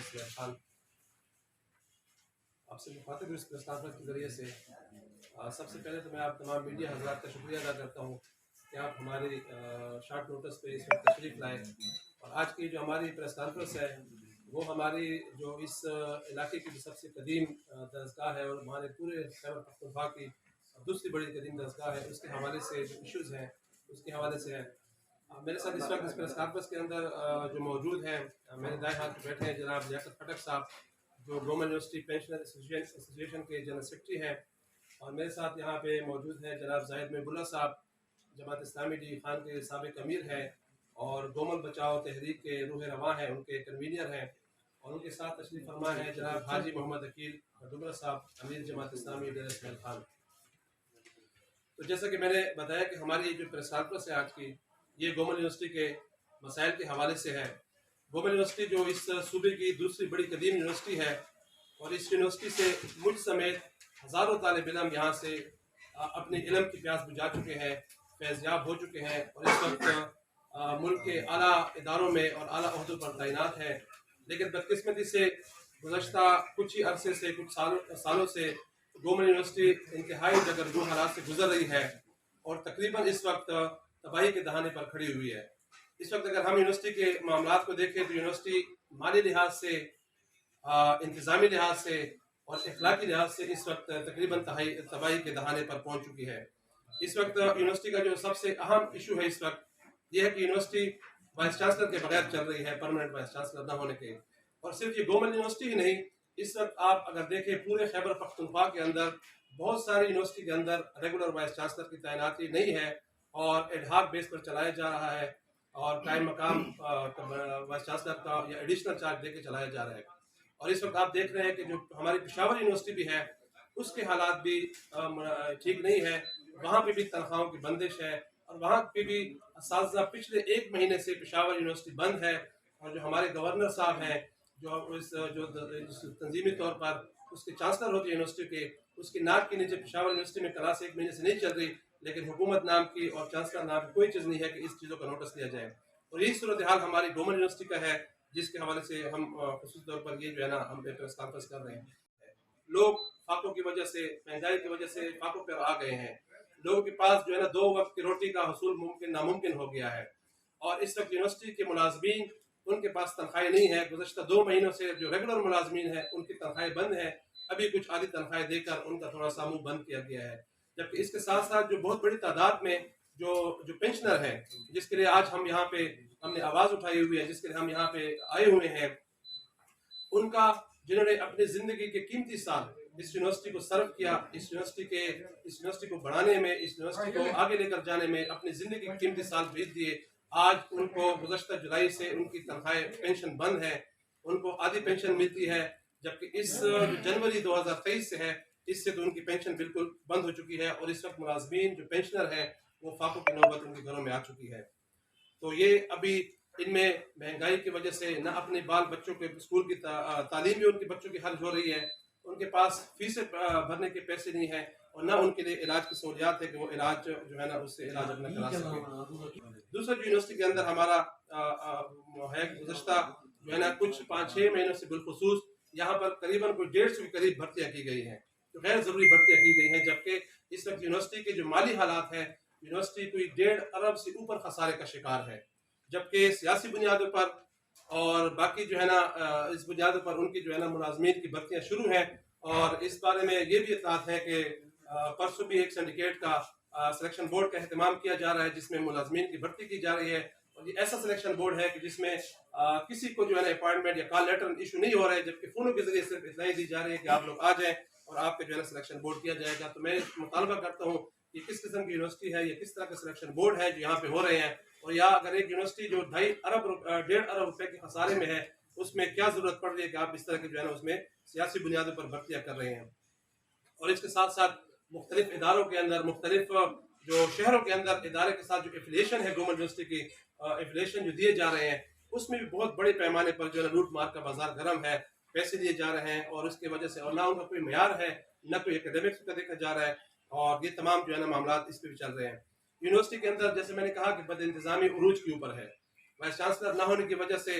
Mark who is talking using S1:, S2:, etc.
S1: اسماعیل خان آپ سے مخاطب اس پریس کانفرنس کے ذریعے سے سب سے پہلے تو میں آپ تمام میڈیا حضرات کا شکریہ ادا کرتا ہوں کہ آپ ہماری شارٹ نوٹس پہ اس وقت تشریف لائے، اور آج کی جو ہماری پریس کانفرنس ہے وہ ہماری جو اس علاقے کی جو سب سے قدیم درسگاہ ہے اور ہمارے پورے خیبر پختونخوا کی دوسری بڑی قدیم درسگاہ ہے اس کے حوالے سے جو ایشوز ہیں اس کے حوالے سے ہے۔ میرے ساتھ اس وقت اس پریس کانفرنس کے اندر جو موجود ہیں میرے دائیں ہاتھ پہ بیٹھے ہیں جناب لیاقت پھٹک صاحب جو گورنمنٹ یونیورسٹی پینشنر ایسوسیشن کے جنرل سیکرٹری ہیں، اور میرے ساتھ یہاں پہ موجود ہیں جناب زاہد محب اللہ صاحب جماعت اسلامی ڈی خان کے سابق امیر ہیں اور گومل بچاؤ تحریک کے روح رواں ہیں، ان کے کنوینر ہیں، اور ان کے ساتھ تشریف فرما ہے جناب حاجی محمد عقیل ڈبرا صاحب امیر جماعت اسلامی ڈیرہ اسماعیل خان۔ تو جیسا کہ میں نے بتایا کہ ہماری جو پریس کانفرنس ہے آج کی یہ گومل یونیورسٹی کے مسائل کے حوالے سے ہے۔ گومل یونیورسٹی جو اس صوبے کی دوسری بڑی قدیم یونیورسٹی ہے، اور اس یونیورسٹی سے مجھ سمیت ہزاروں طالب علم یہاں سے اپنے علم کی پیاس بجھا چکے ہیں، فیض یاب ہو چکے ہیں، اور اس وقت ملک کے اعلیٰ اداروں میں اور اعلیٰ عہدوں پر تعینات ہیں۔ لیکن بدقسمتی سے گزشتہ کچھ ہی عرصے سے کچھ سالوں سے گومل یونیورسٹی انتہائی جگرجو حالات سے گزر رہی ہے اور تقریباً اس وقت تباہی کے دہانے پر کھڑی ہوئی ہے۔ اس وقت اگر ہم یونیورسٹی کے معاملات کو دیکھیں تو یونیورسٹی مالی لحاظ سے، انتظامی لحاظ سے اور اخلاقی لحاظ سے اس وقت تقریباً تباہی کے دہانے پر پہنچ چکی ہے۔ اس وقت یونیورسٹی کا جو سب سے اہم ایشو ہے اس وقت یہ ہے کہ یونیورسٹی وائس چانسلر کے بغیر چل رہی ہے، پرماننٹ وائس چانسلر نہ ہونے کے۔ اور صرف یہ گومل یونیورسٹی ہی نہیں، اس وقت آپ اگر دیکھیں پورے خیبر پختونخوا کے اندر بہت ساری یونیورسٹی کے اندر ریگولر وائس چانسلر کی تعیناتی نہیں ہے اور ایڈ ہاک بیس پر چلایا جا رہا ہے، اور قائم مقام وائس چانسلر کا یا ایڈیشنل چارج دے کے چلایا جا رہا ہے۔ اور اس وقت آپ دیکھ رہے ہیں کہ جو ہماری پشاور یونیورسٹی بھی ہے اس کے حالات بھی ٹھیک نہیں ہے، وہاں پہ بھی تنخواہوں کی بندش ہے، اور وہاں پہ بھی اساتذہ پچھلے 1 مہینے سے پشاور یونیورسٹی بند ہے، اور جو ہمارے گورنر صاحب ہیں جو تنظیمی طور پر اس کے چانسلر ہوتے ہیں یونیورسٹی کے، اس کی ناک کے نیچے پشاور یونیورسٹی میں کلاس 1 مہینے سے نہیں چل رہی، لیکن حکومت نام کی اور چانسلر نام کی کوئی چیز نہیں ہے کہ اس چیزوں کا نوٹس لیا جائے۔ اور یہی صورتحال ہماری گومل یونیورسٹی کا ہے جس کے حوالے سے ہم خصوصی طور پر یہ جو ہے نا ہم پریس کانفرنس کر رہے ہیں۔ لوگ فاقوں کی وجہ سے، مہنگائی کی وجہ سے فاقوں پر آ گئے ہیں، لوگوں کے پاس جو ہے نا 2 وقت کی روٹی کا حصول ناممکن ہو گیا ہے، اور اس وقت یونیورسٹی کے ملازمین ان کے پاس تنخواہیں نہیں ہے۔ گزشتہ 2 مہینوں سے جو ریگولر ملازمین ہیں ان کی تنخواہیں بند ہیں، ابھی کچھ آدھی تنخواہیں دے کر ان کا تھوڑا سا منہ بند کیا گیا ہے، جبکہ اس کے ساتھ ساتھ جو بہت بڑی تعداد میں جو پینشنر ہیں جس کے لیے آج ہم یہاں پہ ہم نے آواز اٹھائی ہوئی ہے، جس کے لیے ہم یہاں پہ آئے ہوئے ہیں، ان کا جنہوں نے اپنے زندگی کے قیمتی سال اس یونیورسٹی کو سرو کیا، اس یونیورسٹی کو بڑھانے میں، اس یونیورسٹی کو آگے لے کر جانے میں اپنے زندگی کے قیمتی سال بھیج دیے، آج ان کو گزشتہ جولائی سے ان کی تنخواہیں پینشن بند ہے، ان کو آدھی پینشن ملتی ہے، جبکہ اس جنوری 2023 سے ہے اس سے تو ان کی پینشن بالکل بند ہو چکی ہے، اور اس وقت ملازمین جو پینشنر ہیں وہ فاقوں کی نوبت ان کے گھروں میں آ چکی ہے۔ تو یہ ابھی ان میں مہنگائی کی وجہ سے نہ اپنے بال بچوں کے اسکول کی تعلیم بھی ان کے بچوں کی حرج ہو رہی ہے، ان کے پاس فیسیں بھرنے کے پیسے نہیں ہیں، اور نہ ان کے لیے علاج کی سہولیات ہے کہ وہ علاج جو ہے نا اس سے علاج اپنا کرا سکے۔ دوسرا جو یونیورسٹی کے اندر ہمارا ہے گزشتہ جو ہے نا کچھ 5-6 مہینوں سے بالخصوص یہاں پر قریباً کوئی 150 کے قریب بھرتیاں کی گئی ہیں جو غیر ضروری بھرتیاں کی گئی ہیں، جبکہ اس وقت یونیورسٹی کے جو مالی حالات ہیں یونیورسٹی کوئی 1.5 ارب سے اوپر خسارے کا شکار ہے، جبکہ سیاسی بنیادوں پر اور باقی جو ہے نا اس بنیادوں پر ان کی جو ہے نا ملازمین کی بھرتیاں شروع ہیں، اور اس بارے میں یہ بھی اطلاعات ہے کہ پرسوں بھی ایک سنڈیکیٹ کا سلیکشن بورڈ کا اہتمام کیا جا رہا ہے جس میں ملازمین کی بھرتی کی جا رہی ہے، اور یہ ایسا سلیکشن بورڈ ہے کہ جس میں کسی کو جو ہے نا اپائنٹمنٹ یا کال لیٹر ایشو نہیں ہو رہا ہے، جبکہ فونوں کے ذریعے صرف اطلاعیں دی جا رہی ہے کہ آپ لوگ آ جائیں اور آپ کا جو ہے نا سلیکشن بورڈ کیا جائے گا۔ تو میں مطالبہ کرتا ہوں کہ کس قسم کی یونیورسٹی ہے یا کس طرح کا سلیکشن بورڈ ہے جو یہاں پہ ہو رہے ہیں، اور یا اگر ایک یونیورسٹی جو 1.5 ارب روپے کے خسارے میں ہے اس میں کیا ضرورت پڑ رہی ہے کہ آپ اس طرح کے جو ہے نا اس میں سیاسی بنیادوں پر بھرتیاں کر رہے ہیں۔ اور اس کے ساتھ ساتھ مختلف اداروں کے اندر، مختلف جو شہروں کے اندر ادارے کے ساتھ جو ایفیلیشن ہے گورنمنٹ یونیورسٹی کی ایفیلیشن جو دیے جا رہے ہیں اس میں بھی بہت بڑے پیمانے پر جو ہے لوٹ مار کا بازار گرم ہے، پیسے دیے جا رہے ہیں، اور اس کی وجہ سے اور نہ ان کا کوئی معیار ہے نہ کوئی اکیڈمکس کا دیکھا جا رہا ہے، اور یہ تمام جو ہے نا معاملات اس پہ بھی چل رہے ہیں۔ یونیورسٹی کے اندر جیسے میں نے کہا کہ بد انتظامی عروج کے اوپر ہے، وائس چانسلر نہ ہونے کی وجہ سے